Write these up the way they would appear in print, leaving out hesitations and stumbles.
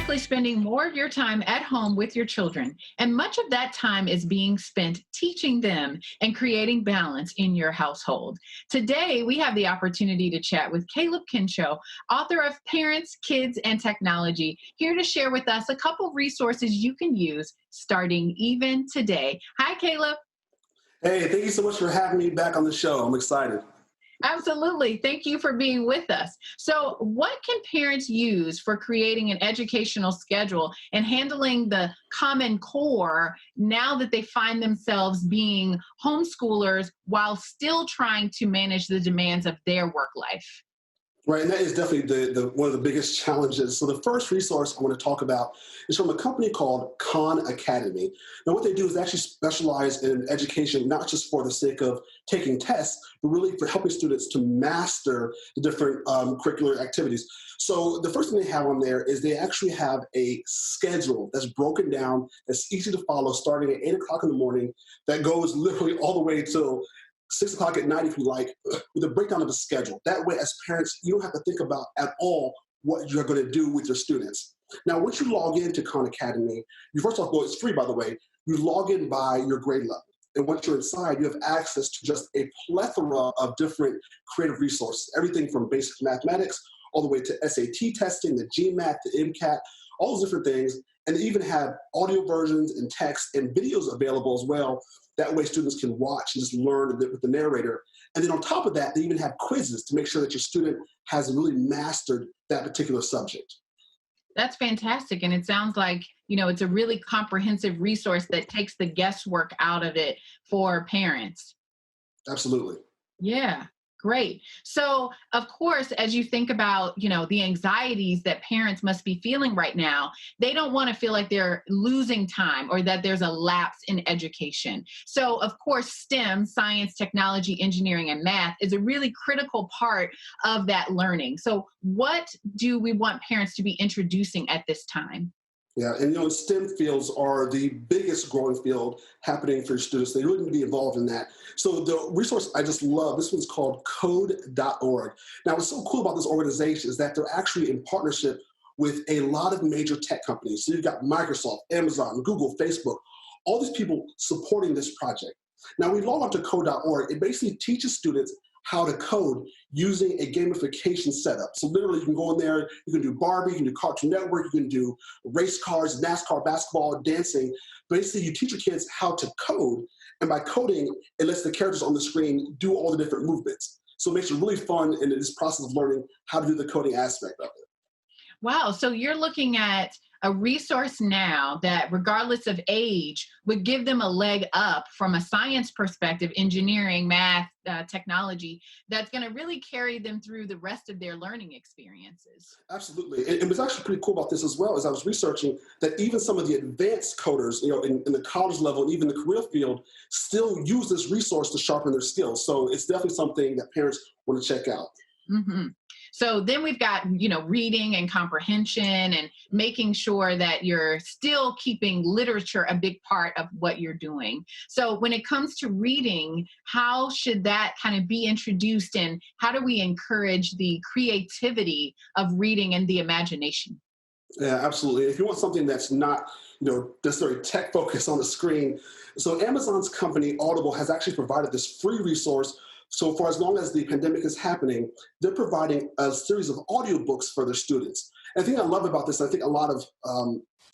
likely spending more of your time at home with your children, and much of that time is being spent teaching them and creating balance in your household. Today, we have the opportunity to chat with Caleb Kinchlow, author of Parents, Kids, and Technology, here to share with us a couple resources you can use starting even today. Hi, Caleb. Hey, thank you so much for having me back on the show. I'm excited. Absolutely. Thank you for being with us. So, what can parents use for creating an educational schedule and handling the Common Core now that they find themselves being homeschoolers while still trying to manage the demands of their work life? Right, and that is definitely the one of the biggest challenges. So the first resource I want to talk about is from a company called Khan Academy. Now, what they do is they actually specialize in education, not just for the sake of taking tests, but really for helping students to master the different curricular activities. So the first thing they have on there is they actually have a schedule that's broken down, that's easy to follow, starting at 8 o'clock in the morning, that goes literally all the way till 6 o'clock at night, if you like, with a breakdown of the schedule. That way, as parents, you don't have to think about at all what you're going to do with your students. Now, once you log into Khan Academy, you first off, well, it's free, by the way, you log in by your grade level. And once you're inside, you have access to just a plethora of different creative resources, everything from basic mathematics all the way to SAT testing, the GMAT, the MCAT, all those different things. And they even have audio versions and text and videos available as well. That way students can watch and just learn with the narrator. And then on top of that, they even have quizzes to make sure that your student has really mastered that particular subject. That's fantastic. And it sounds like, it's a really comprehensive resource that takes the guesswork out of it for parents. Absolutely. Yeah, great. So, of course, as you think about, the anxieties that parents must be feeling right now, they don't want to feel like they're losing time or that there's a lapse in education. So, of course, STEM, science, technology, engineering, and math is a really critical part of that learning. So, what do we want parents to be introducing at this time? Yeah, and STEM fields are the biggest growing field happening for students. They really need to be involved in that. So the resource I just love, this one's called code.org. Now, what's so cool about this organization is that they're actually in partnership with a lot of major tech companies. So you've got Microsoft, Amazon, Google, Facebook, all these people supporting this project. Now, we log on to code.org. It basically teaches students how to code using a gamification setup. So literally you can go in there, you can do Barbie, you can do Cartoon Network, you can do race cars, NASCAR, basketball, dancing. Basically you teach your kids how to code, and by coding, it lets the characters on the screen do all the different movements. So it makes it really fun in this process of learning how to do the coding aspect of it. Wow. So you're looking at a resource now that, regardless of age, would give them a leg up from a science perspective, engineering, math, technology, that's going to really carry them through the rest of their learning experiences. Absolutely. And what's actually pretty cool about this as well is I was researching that even some of the advanced coders, in the college level and even the career field, still use this resource to sharpen their skills. So it's definitely something that parents want to check out. Mm-hmm. So then we've got, reading and comprehension and making sure that you're still keeping literature a big part of what you're doing. So when it comes to reading, how should that kind of be introduced, and how do we encourage the creativity of reading and the imagination? Yeah, absolutely. If you want something that's not, necessarily tech focused on the screen, so Amazon's company Audible has actually provided this free resource. So for as long as the pandemic is happening, they're providing a series of audiobooks for their students. And the thing I love about this, I think a lot of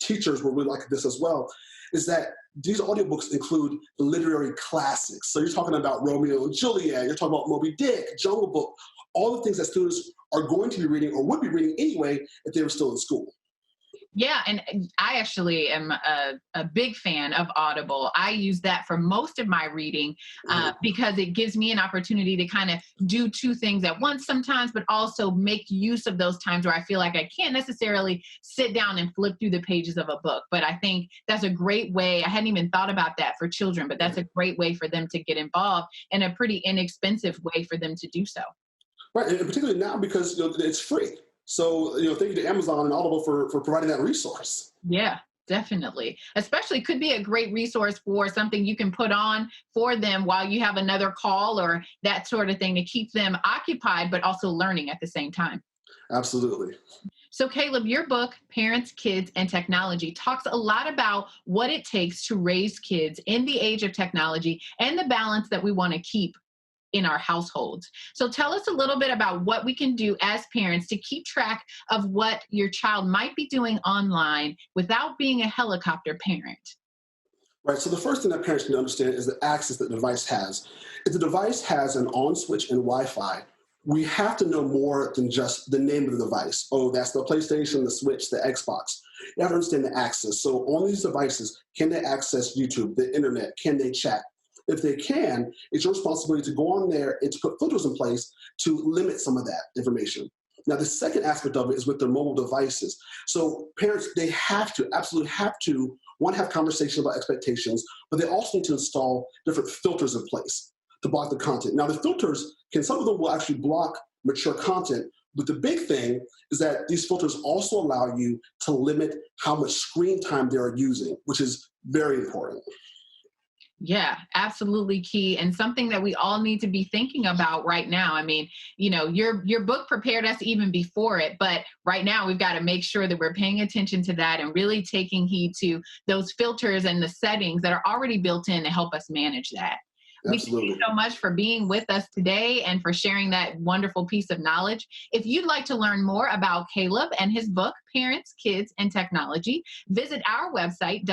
teachers will really like this as well, is that these audiobooks include the literary classics. So you're talking about Romeo and Juliet, you're talking about Moby Dick, Jungle Book, all the things that students are going to be reading or would be reading anyway if they were still in school. Yeah, and I actually am a big fan of Audible. I use that for most of my reading because it gives me an opportunity to kind of do two things at once sometimes, but also make use of those times where I feel like I can't necessarily sit down and flip through the pages of a book. But I think that's a great way. I hadn't even thought about that for children, but that's a great way for them to get involved and a pretty inexpensive way for them to do so. Right, and particularly now because it's free. So, thank you to Amazon and Audible for providing that resource. Yeah, definitely. Especially could be a great resource for something you can put on for them while you have another call or that sort of thing to keep them occupied, but also learning at the same time. Absolutely. So, Caleb, your book, Parents, Kids, and Technology, talks a lot about what it takes to raise kids in the age of technology and the balance that we want to keep in our households. So, tell us a little bit about what we can do as parents to keep track of what your child might be doing online without being a helicopter parent. Right. So the first thing that parents need to understand is the access that the device has. If the device has an on switch and Wi-Fi, we have to know more than just the name of the device. Oh, that's the PlayStation, the Switch, the Xbox. You have to understand the access. So on these devices, can they access YouTube, the internet? Can they chat? If they can, it's your responsibility to go on there and to put filters in place to limit some of that information. Now, the second aspect of it is with their mobile devices. So parents, they have to, absolutely have to, one, have conversations about expectations, but they also need to install different filters in place to block the content. Now, the filters some of them will actually block mature content, but the big thing is that these filters also allow you to limit how much screen time they are using, which is very important. Yeah, absolutely key and something that we all need to be thinking about right now. I mean, your book prepared us even before it, but right now we've got to make sure that we're paying attention to that and really taking heed to those filters and the settings that are already built in to help us manage that. We thank you Absolutely. so much for being with us today and for sharing that wonderful piece of knowledge. If you'd like to learn more about Caleb and his book, Parents, Kids, and Technology, visit our website,